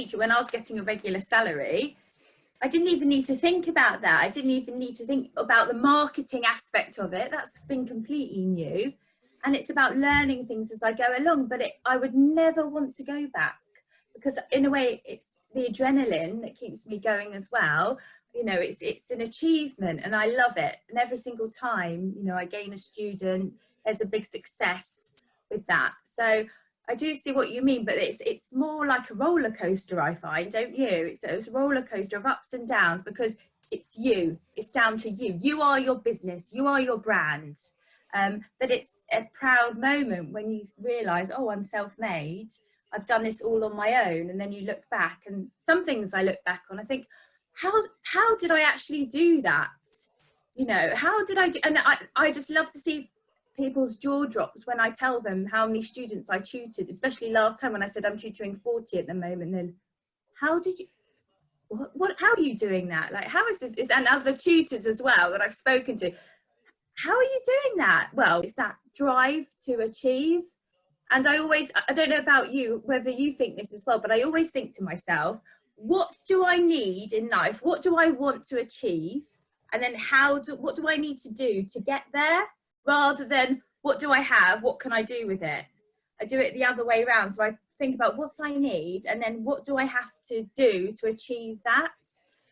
teacher, when I was getting a regular salary, I didn't even need to think about that. I didn't even need to think about the marketing aspect of it. That's been completely new. And it's about learning things as I go along. But I would never want to go back, because in a way it's the adrenaline that keeps me going as well. You know, it's an achievement and I love it. And every single time, you know, I gain a student, there's a big success with that. So I do see what you mean, but it's more like a roller coaster, I find, don't you? It's a roller coaster of ups and downs, because it's you. It's down to you. You are your business. You are your brand. But it's a proud moment when you realise, oh, I'm self-made. I've done this all on my own. And then you look back, and some things I look back on, I think, how did I actually do that? You know, how did I do? And I just love to see people's jaw dropped when I tell them how many students I tutored, especially last time when I said I'm tutoring 40 at the moment. Then how did you, how are you doing that? Like, how is this? And other tutors as well that I've spoken to, how are you doing that? Well, it's that drive to achieve. And I don't know about you, whether you think this as well, but I always think to myself, what do I need in life? What do I want to achieve? And then what do I need to do to get there? Rather than what do I have? What can I do with it? I do it the other way around. So I think about what I need, and then what do I have to do to achieve that?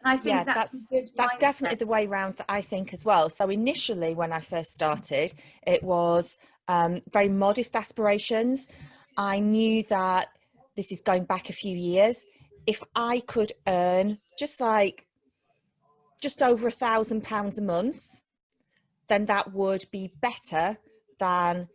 And I think that's definitely the way around that I think as well. So initially, when I first started, it was very modest aspirations. I knew that, this is going back a few years, if I could earn just over £1,000 a month, then that would be better than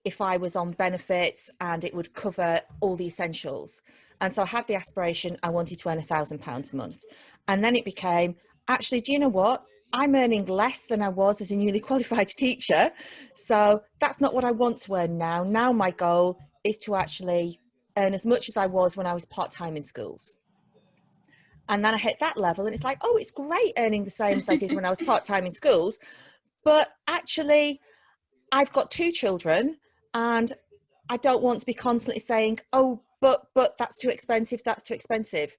if I was on benefits and it would cover all the essentials. And so I had the aspiration, I wanted to earn £1,000 a month. And then it became, actually, do you know what? I'm earning less than I was as a newly qualified teacher. So that's not what I want to earn now. Now my goal is to actually earn as much as I was when I was part-time in schools. And then I hit that level and it's like, oh, it's great earning the same as I did when I was part-time in schools. But actually, I've got 2 children and I don't want to be constantly saying, oh, but that's too expensive, that's too expensive.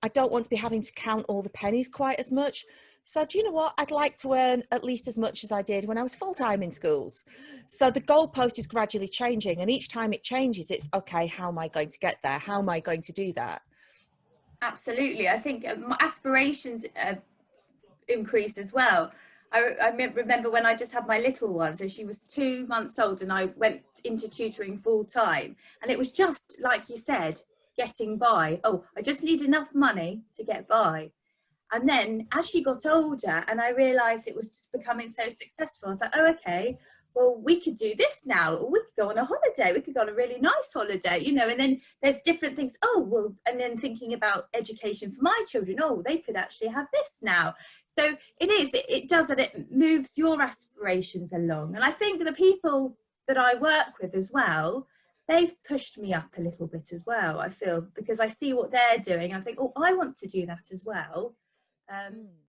I don't want to be having to count all the pennies quite as much. So do you know what? I'd like to earn at least as much as I did when I was full-time in schools. So the goalpost is gradually changing, and each time it changes, it's, okay, how am I going to get there? How am I going to do that? Absolutely. I think aspirations increase as well. I remember when I just had my little one, so she was 2 months old, and I went into tutoring full time, and it was just like you said, getting by. Oh, I just need enough money to get by. And then as she got older and I realized it was just becoming so successful, I was like, oh, okay, well, we could do this now. Or we could go on a holiday. We could go on a really nice holiday, you know, and then there's different things. Oh, well, and then thinking about education for my children. Oh, they could actually have this now. So it does, and it moves your aspirations along. And I think the people that I work with as well, they've pushed me up a little bit as well, I feel, because I see what they're doing. I think, oh, I want to do that as well.